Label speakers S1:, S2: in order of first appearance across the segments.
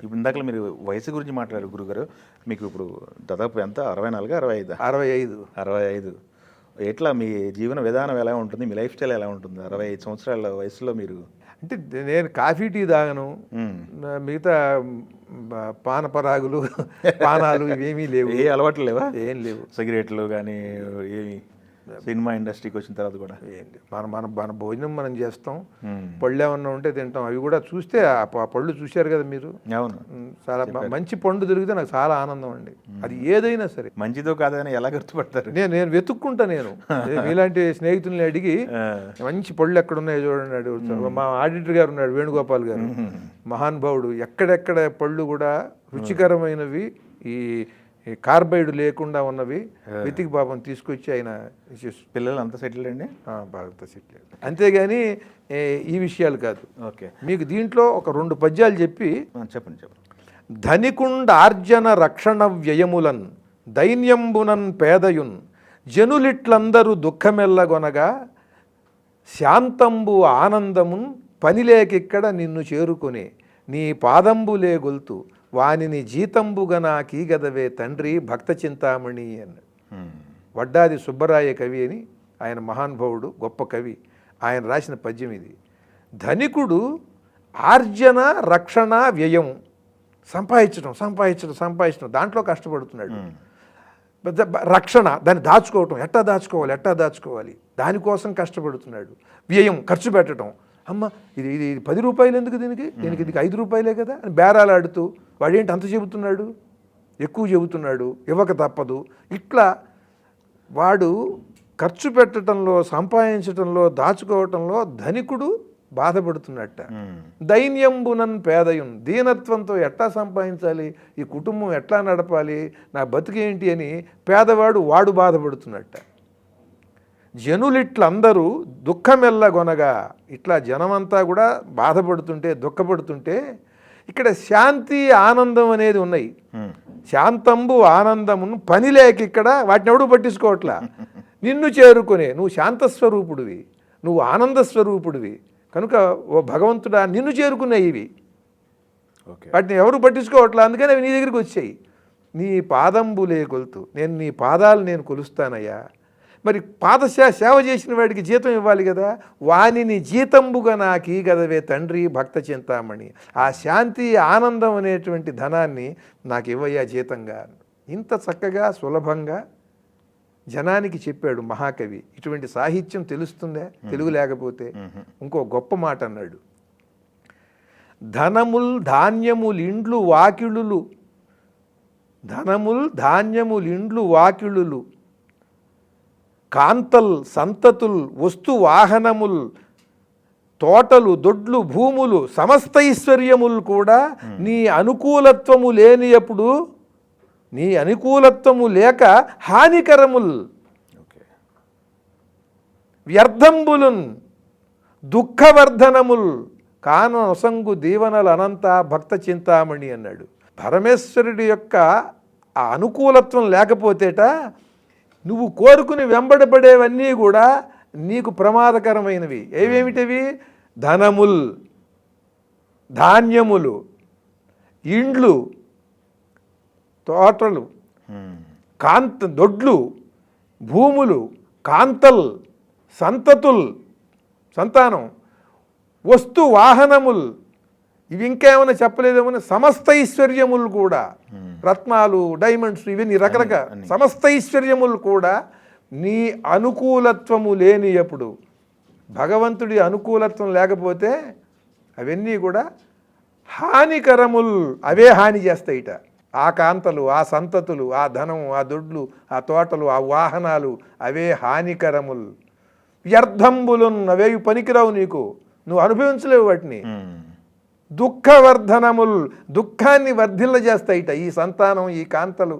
S1: ఇప్పుడు ఇందాక మీరు వయసు గురించి మాట్లాడారు గురుగారు. మీకు ఇప్పుడు దాదాపు ఎంత 64 65
S2: 65
S1: 65 ఎట్లా మీ జీవన విధానం ఎలా ఉంటుంది, మీ లైఫ్ స్టైల్ ఎలా ఉంటుంది 65 సంవత్సరాల వయసులో మీరు?
S2: అంటే నేను కాఫీ టీ తాగను, మిగతా పానపరాగులు పానాలు ఇవేమీ లేవు.
S1: ఏ అలవాట్లు లేవా?
S2: ఏం లేవు.
S1: సిగరెట్లు కానీ ఏమి? సినిమా ఇండస్ట్రీకి వచ్చిన తర్వాత కూడా
S2: ఏం లేవు. మన భోజనం మనం చేస్తాం, పళ్ళు ఏమన్నా ఉంటే తింటాం. అవి కూడా చూస్తే ఆ పళ్ళు చూశారు కదా మీరు.
S1: అవును,
S2: చాలా మంచి పండు దొరికితే నాకు చాలా ఆనందం అండి. అది ఏదైనా సరే.
S1: మంచిదో కాదని ఎలా గుర్తుపడతారు?
S2: నేను వెతుక్కుంటా. నేను ఇలాంటి స్నేహితుల్ని అడిగి మంచి పళ్ళు ఎక్కడ ఉన్నాయో చూడండి అడుగుతాను. మా ఆడిటర్ గారు ఉన్నాడు, వేణుగోపాల్ గారు, మహానుభావుడు. ఎక్కడెక్కడ పళ్ళు కూడా రుచికరమైనవి, ఈ కార్బైడ్ లేకుండా ఉన్నవి వెతికి పాపం తీసుకొచ్చి ఆయన
S1: పిల్లలు అంతా సెటిల్ అండి?
S2: బాగా సెటిల్. అంతేగాని ఈ విషయాలు కాదు.
S1: ఓకే,
S2: మీకు దీంట్లో ఒక 2 పద్యాలు చెప్పి
S1: చెప్పండి.
S2: ధనికుండార్జన రక్షణ వ్యయములన్ దైన్యంబునన్ పేదయున్ జనులిట్లందరూ దుఃఖమెల్లగొనగా శాంతంబు ఆనందమున్ పనిలేకిక్కడ నిన్ను చేరుకునే నీ పాదంబులే గొల్తు వానిని జీతంబుగా నాకీగదవే తండ్రి భక్త చింతామణి అన్నాడు. వడ్డాది సుబ్బరాయ కవి అని ఆయన మహానుభావుడు, గొప్ప కవి. ఆయన రాసిన పద్యం ఇది. ధనికుడు ఆర్జన రక్షణ వ్యయం, సంపాదించడం దాంట్లో కష్టపడుతున్నాడు. రక్షణ, దాన్ని దాచుకోవటం, ఎట్టా దాచుకోవాలి దానికోసం కష్టపడుతున్నాడు. వ్యయం, ఖర్చు పెట్టడం. అమ్మ ఇది 10 రూపాయలు ఎందుకు, దీనికి 5 రూపాయలే కదా అని బేరాలాడుతూ వాడేంటి అంత చెబుతున్నాడు, ఎక్కువ చెబుతున్నాడు, ఇవ్వక తప్పదు. ఇట్లా వాడు ఖర్చు పెట్టడంలో, సంపాదించడంలో, దాచుకోవటంలో ధనికుడు బాధపడుతున్నట్ట. దైన్యంబునన్ పేదయున్, దీనత్వంతో ఎట్లా సంపాదించాలి, ఈ కుటుంబం ఎట్లా నడపాలి, నా బతుకేంటి అని వాడు బాధపడుతున్నట్ట. జనులిట్లందరూ దుఃఖమెల్లగొనగా, ఇట్లా జనమంతా కూడా బాధపడుతుంటే, దుఃఖపడుతుంటే ఇక్కడ శాంతి ఆనందం అనేది ఉన్నాయి. శాంతంబు ఆనందమును పని లేక ఇక్కడ వాటిని ఎవడు పట్టించుకోవట్లా. నిన్ను చేరుకునే, నువ్వు శాంతస్వరూపుడివి, నువ్వు ఆనంద స్వరూపుడివి కనుక ఓ భగవంతుడా నిన్ను చేరుకునే ఇవి. వాటిని ఎవరు పట్టించుకోవట్లా, అందుకని అవి నీ దగ్గరికి వచ్చాయి. నీ పాదంబులే కొలుతూ, నేను నీ పాదాలు నేను కొలుస్తానయ్యా. మరి సేవ చేసిన వాడికి జీతం ఇవ్వాలి కదా, వానిని జీతంబుగా నాకీ గదవే తండ్రి భక్త చింతామణి. ఆ శాంతి ఆనందం అనేటువంటి ధనాన్ని నాకు ఇవ్వయ్యా జీతంగా. ఇంత చక్కగా సులభంగా జనానికి చెప్పాడు మహాకవి. ఇటువంటి సాహిత్యం తెలుస్తుందే తెలుగు లేకపోతే? ఇంకో గొప్ప మాట అన్నాడు. ధనముల్ ధాన్యములిండ్లు వాకిళులు కాంతల్ సంతతుల్ వస్తు వాహనముల్ తోటలు దొడ్లు భూములు సమస్తైశ్వర్యములు కూడా నీ అనుకూలత్వము లేనియప్పుడు, నీ అనుకూలత్వము లేక హానికరముల్ వ్యర్థంబులున్ దుఃఖవర్ధనముల్ కానొసంగు దీవనలు అనంత భక్త చింతామణి అన్నాడు. పరమేశ్వరుడి యొక్క ఆ అనుకూలత్వం లేకపోతేట నువ్వు కోరుకుని వెంబడబడేవన్నీ కూడా నీకు ప్రమాదకరమైనవి. ఏవేమిటివి? ధనముల్, ధాన్యములు, ఇండ్లు, తోటలు, దొడ్లు, భూములు, కాంతల్, సంతతుల్, సంతానం, వస్తు వాహనముల్, ఇవి ఇంకేమైనా చెప్పలేదేమో, సమస్తైశ్వర్యములు కూడా, రత్నాలు, డైమండ్స్, ఇవన్నీ రకరకాల సమస్తైశ్వర్యములు కూడా నీ అనుకూలత్వము లేనియప్పుడు, భగవంతుడి అనుకూలత్వం లేకపోతే అవన్నీ కూడా హానికరములు, అవే హాని చేస్తాయిట. ఆ కాంతలు, ఆ సంతతులు, ఆ ధనం, ఆ దొడ్లు, ఆ తోటలు, ఆ వాహనాలు అవే హానికరములు. వ్యర్థంబులున్, అవేవి పనికిరావు, నీకు నువ్వు అనుభవించలేవు వాటిని. దుఃఖవర్ధనముల్, దుఃఖాన్ని వర్ధిల్లజేస్తాయిట ఈ సంతానం, ఈ కాంతలు,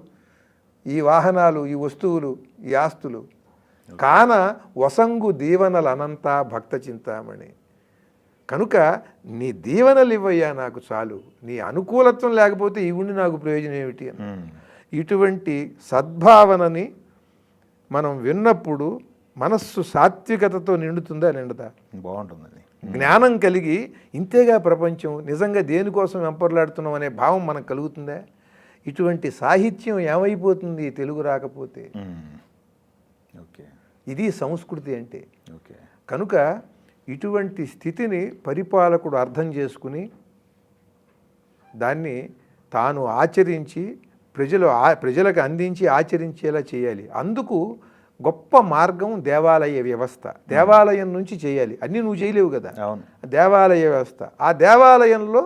S2: ఈ వాహనాలు, ఈ వస్తువులు, ఈ ఆస్తులు. కాన వసంగు దీవనలు అనంత భక్త చింతామణి. కనుక నీ దీవెనలు ఇవ్వయ్యా నాకు చాలు, నీ అనుకూలత్వం లేకపోతే ఈ ఉండి నాకు ప్రయోజనం ఏమిటి అని. ఇటువంటి సద్భావనని మనం విన్నప్పుడు మనస్సు సాత్వికతతో నిండుతుందా, నిండదా?
S1: బాగుంటుందండి.
S2: జ్ఞానం కలిగి ఇంతేగా ప్రపంచం, నిజంగా దేనికోసం వెంపర్లాడుతున్నాం అనే భావం మనకు కలుగుతుందా? ఇటువంటి సాహిత్యం ఏమైపోతుంది తెలుగు రాకపోతే?
S1: ఓకే.
S2: ఇది సంస్కృతి అంటే.
S1: ఓకే.
S2: కనుక ఇటువంటి స్థితిని పరిపాలకుడు అర్థం చేసుకుని దాన్ని తాను ఆచరించి ప్రజలకు అందించి ఆచరించేలా చేయాలి. అందుకు గొప్ప మార్గం దేవాలయ వ్యవస్థ. దేవాలయం నుంచి చేయాలి, అన్నీ నువ్వు చేయలేవు కదా.
S1: అవును.
S2: దేవాలయ వ్యవస్థ, ఆ దేవాలయంలో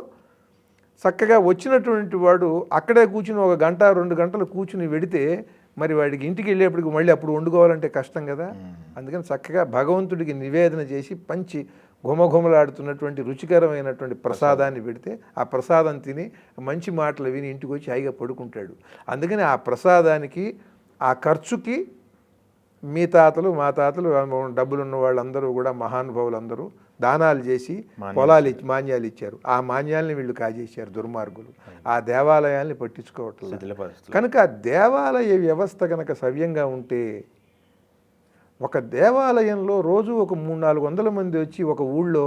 S2: చక్కగా వచ్చినటువంటి వాడు అక్కడే కూర్చుని 1 గంట 2 గంటలు కూర్చుని వెడితే మరి వాడికి ఇంటికి వెళ్ళేప్పటికి మళ్ళీ అప్పుడు వండుకోవాలంటే కష్టం కదా. అందుకని చక్కగా భగవంతుడికి నివేదన చేసి పంచి ఘుమఘుమలాడుతున్నటువంటి రుచికరమైనటువంటి ప్రసాదాన్ని పెడితే ఆ ప్రసాదం తిని మంచి మాటలు విని ఇంటికి వచ్చి హాయిగా పడుకుంటాడు. అందుకని ఆ ప్రసాదానికి ఆ ఖర్చుకి మీ తాతలు మా తాతలు డబ్బులు ఉన్న వాళ్ళందరూ కూడా మహానుభావులు అందరూ దానాలు చేసి పొలాలు మాన్యాలు ఇచ్చారు. ఆ మాన్యాలని వీళ్ళు కాజేశారు దుర్మార్గులు. ఆ దేవాలయాల్ని పట్టించుకోవట్లేదు. కనుక దేవాలయ వ్యవస్థ కనుక సవ్యంగా ఉంటే ఒక దేవాలయంలో రోజు ఒక 300-400 మంది వచ్చి ఒక ఊళ్ళో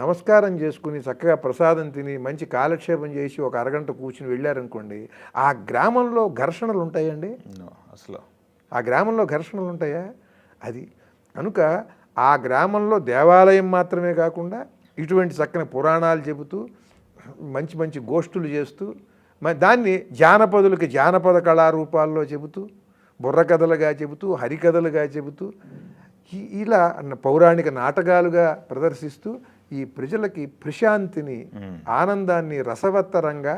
S2: నమస్కారం చేసుకుని చక్కగా ప్రసాదం తిని మంచి కాలక్షేపం చేసి ఒక అరగంట కూర్చుని వెళ్ళారనుకోండి, ఆ గ్రామంలో ఘర్షణలు ఉంటాయండి?
S1: అసలు
S2: ఆ గ్రామంలో ఘర్షణలు ఉంటాయా? అది కనుక ఆ గ్రామంలో దేవాలయం మాత్రమే కాకుండా ఇటువంటి చక్కని పురాణాలు చెబుతూ మంచి మంచి గోష్ఠులు చేస్తూ దాన్ని జానపదులకి జానపద కళారూపాల్లో చెబుతూ బుర్రకథలుగా చెబుతూ హరికథలుగా చెబుతూ ఇలా పౌరాణిక నాటకాలుగా ప్రదర్శిస్తూ ఈ ప్రజలకి ప్రశాంతిని ఆనందాన్ని రసవత్తరంగా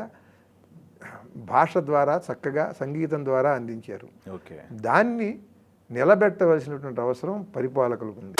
S2: భాష ద్వారా చక్కగా సంగీతం ద్వారా అందించారు. దాన్ని నిలబెట్టవలసినటువంటి అవసరం పరిపాలకులకు ఉంది.